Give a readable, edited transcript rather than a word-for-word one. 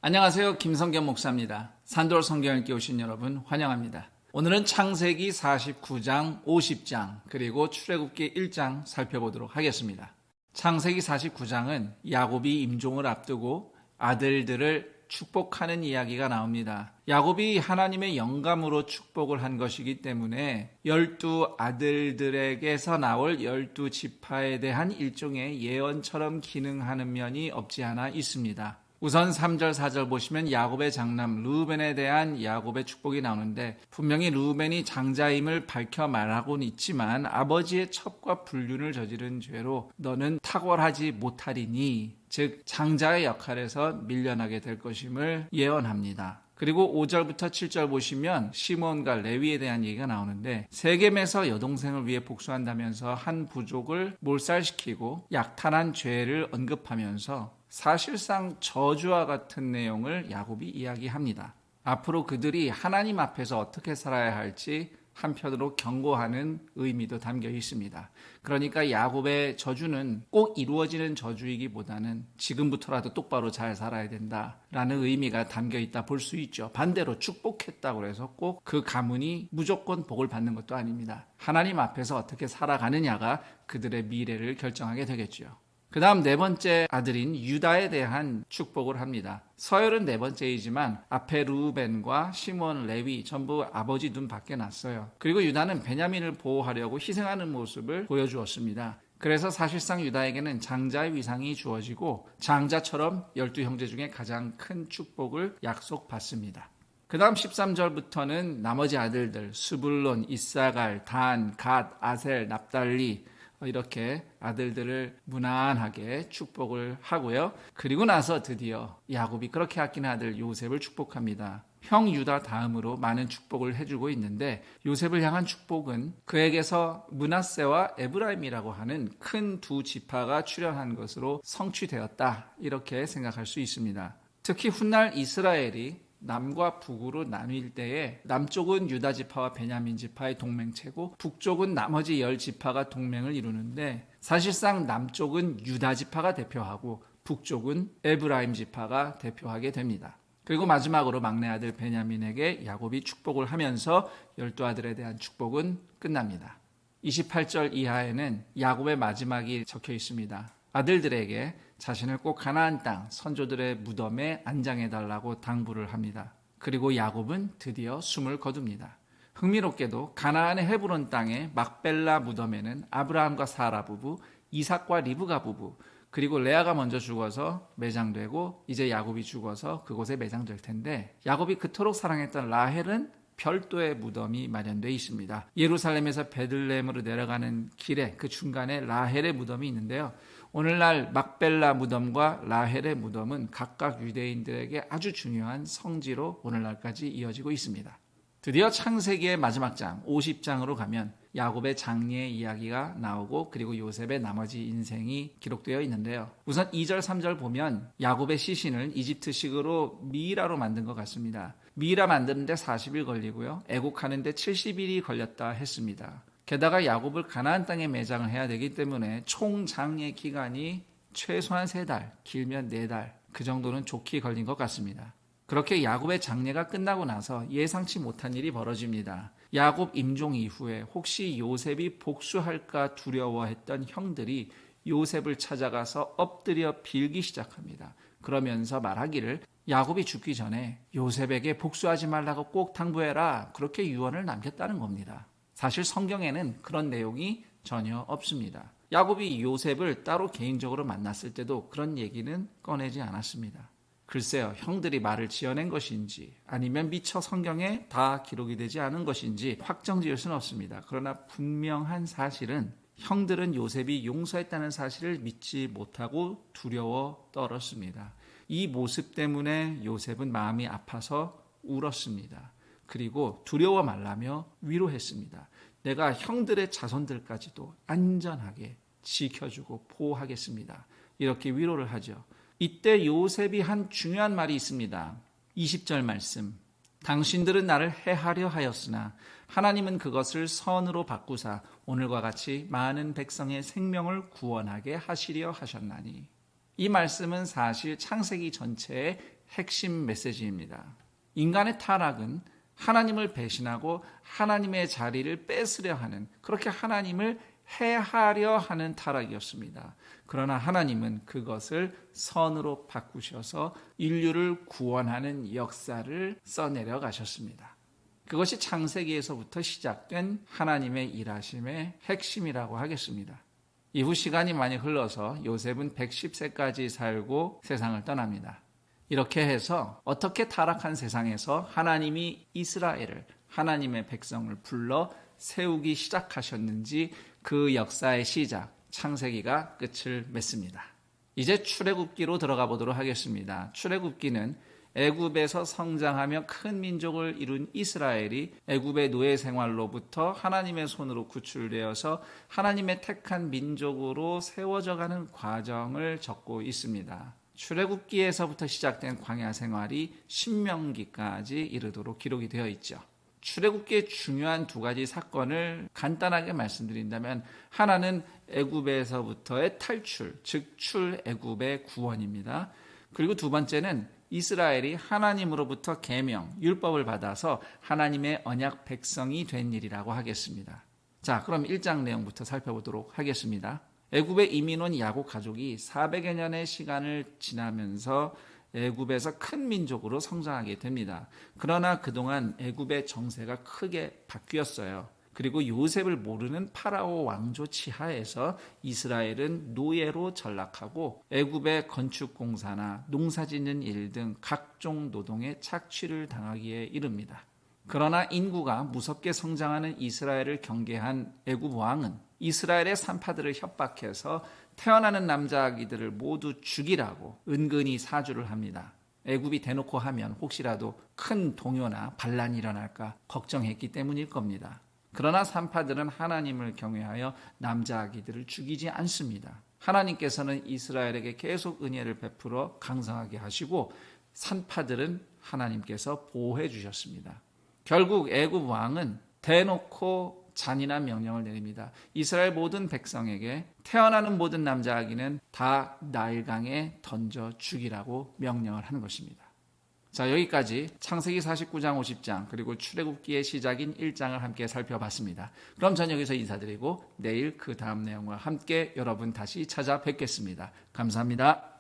안녕하세요. 김성겸 목사입니다. 산돌 성경 읽기 오신 여러분 환영합니다. 오늘은 창세기 49장, 50장, 그리고 출애굽기 1장 살펴보도록 하겠습니다. 창세기 49장은 야곱이 임종을 앞두고 아들들을 축복하는 이야기가 나옵니다. 야곱이 하나님의 영감으로 축복을 한 것이기 때문에 12 아들들에게서 나올 12지파에 대한 일종의 예언처럼 기능하는 면이 없지 않아 있습니다. 우선 3절 4절 보시면 야곱의 장남 르우벤에 대한 야곱의 축복이 나오는데, 분명히 르우벤이 장자임을 밝혀 말하고는 있지만 아버지의 첩과 불륜을 저지른 죄로 너는 탁월하지 못하리니, 즉 장자의 역할에서 밀려나게 될 것임을 예언합니다. 그리고 5절부터 7절 보시면 시몬과 레위에 대한 얘기가 나오는데, 세겜에서 여동생을 위해 복수한다면서 한 부족을 몰살시키고 약탈한 죄를 언급하면서 사실상 저주와 같은 내용을 야곱이 이야기합니다. 앞으로 그들이 하나님 앞에서 어떻게 살아야 할지 한편으로 경고하는 의미도 담겨 있습니다. 그러니까 야곱의 저주는 꼭 이루어지는 저주이기보다는 지금부터라도 똑바로 잘 살아야 된다라는 의미가 담겨 있다 볼 수 있죠. 반대로 축복했다고 해서 꼭 그 가문이 무조건 복을 받는 것도 아닙니다. 하나님 앞에서 어떻게 살아가느냐가 그들의 미래를 결정하게 되겠죠. 그 다음 네 번째 아들인 유다에 대한 축복을 합니다. 서열은 네 번째이지만 앞에 르우벤과 시몬, 레위 전부 아버지 눈 밖에 났어요. 그리고 유다는 베냐민을 보호하려고 희생하는 모습을 보여주었습니다. 그래서 사실상 유다에게는 장자의 위상이 주어지고 장자처럼 12형제 중에 가장 큰 축복을 약속받습니다. 그 다음 13절부터는 나머지 아들들 스불론, 이사갈, 단, 갓, 아셀, 납달리 이렇게 아들들을 무난하게 축복을 하고요. 그리고 나서 드디어 야곱이 그렇게 아끼는 아들 요셉을 축복합니다. 형 유다 다음으로 많은 축복을 해주고 있는데, 요셉을 향한 축복은 그에게서 므낫세와 에브라임이라고 하는 큰 두 지파가 출현한 것으로 성취되었다, 이렇게 생각할 수 있습니다. 특히 훗날 이스라엘이 남과 북으로 나뉠 때에 남쪽은 유다 지파와 베냐민 지파의 동맹체고 북쪽은 나머지 10지파가 동맹을 이루는데, 사실상 남쪽은 유다 지파가 대표하고 북쪽은 에브라임 지파가 대표하게 됩니다. 그리고 마지막으로 막내 아들 베냐민에게 야곱이 축복을 하면서 12아들에 대한 축복은 끝납니다. 28절 이하에는 야곱의 마지막이 적혀 있습니다. 아들들에게 자신을 꼭 가나안 땅 선조들의 무덤에 안장해달라고 당부를 합니다. 그리고 야곱은 드디어 숨을 거둡니다. 흥미롭게도 가나안의 헤브론 땅의 막벨라 무덤에는 아브라함과 사라 부부, 이삭과 리브가 부부, 그리고 레아가 먼저 죽어서 매장되고 이제 야곱이 죽어서 그곳에 매장될 텐데, 야곱이 그토록 사랑했던 라헬은 별도의 무덤이 마련되어 있습니다. 예루살렘에서 베들레헴으로 내려가는 길에 그 중간에 라헬의 무덤이 있는데요. 오늘날 막벨라 무덤과 라헬의 무덤은 각각 유대인들에게 아주 중요한 성지로 오늘날까지 이어지고 있습니다. 드디어 창세기의 마지막 장 50장으로 가면 야곱의 장례 이야기가 나오고, 그리고 요셉의 나머지 인생이 기록되어 있는데요. 우선 2절 3절 보면 야곱의 시신을 이집트식으로 미이라로 만든 것 같습니다. 미이라 만드는데 40일 걸리고요, 애국하는데 70일이 걸렸다 했습니다. 게다가 야곱을 가나안 땅에 매장을 해야 되기 때문에 총 장례 기간이 최소한 3달, 길면 4달, 그 정도는 좋게 걸린 것 같습니다. 그렇게 야곱의 장례가 끝나고 나서 예상치 못한 일이 벌어집니다. 야곱 임종 이후에 혹시 요셉이 복수할까 두려워했던 형들이 요셉을 찾아가서 엎드려 빌기 시작합니다. 그러면서 말하기를 야곱이 죽기 전에 요셉에게 복수하지 말라고 꼭 당부해라, 그렇게 유언을 남겼다는 겁니다. 사실 성경에는 그런 내용이 전혀 없습니다. 야곱이 요셉을 따로 개인적으로 만났을 때도 그런 얘기는 꺼내지 않았습니다. 글쎄요, 형들이 말을 지어낸 것인지 아니면 미처 성경에 다 기록이 되지 않은 것인지 확정지을 수는 없습니다. 그러나 분명한 사실은 형들은 요셉이 용서했다는 사실을 믿지 못하고 두려워 떨었습니다. 이 모습 때문에 요셉은 마음이 아파서 울었습니다. 그리고 두려워 말라며 위로했습니다. 내가 형들의 자손들까지도 안전하게 지켜주고 보호하겠습니다. 이렇게 위로를 하죠. 이때 요셉이 한 중요한 말이 있습니다. 20절 말씀. 당신들은 나를 해하려 하였으나 하나님은 그것을 선으로 바꾸사 오늘과 같이 많은 백성의 생명을 구원하게 하시려 하셨나니. 이 말씀은 사실 창세기 전체의 핵심 메시지입니다. 인간의 타락은 하나님을 배신하고 하나님의 자리를 뺏으려 하는, 그렇게 하나님을 해하려 하는 타락이었습니다. 그러나 하나님은 그것을 선으로 바꾸셔서 인류를 구원하는 역사를 써내려 가셨습니다. 그것이 창세기에서부터 시작된 하나님의 일하심의 핵심이라고 하겠습니다. 이후 시간이 많이 흘러서 요셉은 110세까지 살고 세상을 떠납니다. 이렇게 해서 어떻게 타락한 세상에서 하나님이 이스라엘을, 하나님의 백성을 불러 세우기 시작하셨는지 그 역사의 시작, 창세기가 끝을 맺습니다. 이제 출애굽기로 들어가 보도록 하겠습니다. 출애굽기는 애굽에서 성장하며 큰 민족을 이룬 이스라엘이 애굽의 노예 생활로부터 하나님의 손으로 구출되어서 하나님의 택한 민족으로 세워져가는 과정을 적고 있습니다. 출애굽기에서부터 시작된 광야 생활이 신명기까지 이르도록 기록이 되어 있죠. 출애굽기의 중요한 두 가지 사건을 간단하게 말씀드린다면, 하나는 애굽에서부터의 탈출, 즉 출애굽의 구원입니다. 그리고 두 번째는 이스라엘이 하나님으로부터 계명, 율법을 받아서 하나님의 언약 백성이 된 일이라고 하겠습니다. 자, 그럼 1장 내용부터 살펴보도록 하겠습니다. 애굽에 이민 온 야곱 가족이 400여 년의 시간을 지나면서 애굽에서 큰 민족으로 성장하게 됩니다. 그러나 그동안 애굽의 정세가 크게 바뀌었어요. 그리고 요셉을 모르는 파라오 왕조 치하에서 이스라엘은 노예로 전락하고 애굽의 건축공사나 농사짓는 일 등 각종 노동에 착취를 당하기에 이릅니다. 그러나 인구가 무섭게 성장하는 이스라엘을 경계한 애굽 왕은 이스라엘의 산파들을 협박해서 태어나는 남자 아기들을 모두 죽이라고 은근히 사주를 합니다. 애굽이 대놓고 하면 혹시라도 큰 동요나 반란이 일어날까 걱정했기 때문일 겁니다. 그러나 산파들은 하나님을 경외하여 남자 아기들을 죽이지 않습니다. 하나님께서는 이스라엘에게 계속 은혜를 베풀어 강성하게 하시고 산파들은 하나님께서 보호해 주셨습니다. 결국 애굽 왕은 대놓고 잔인한 명령을 내립니다. 이스라엘 모든 백성에게 태어나는 모든 남자 아기는 다 나일강에 던져 죽이라고 명령을 하는 것입니다. 자, 여기까지 창세기 49장 50장 그리고 출애굽기의 시작인 1장을 함께 살펴봤습니다. 그럼 전 여기서 인사드리고 내일 그 다음 내용과 함께 여러분 다시 찾아뵙겠습니다. 감사합니다.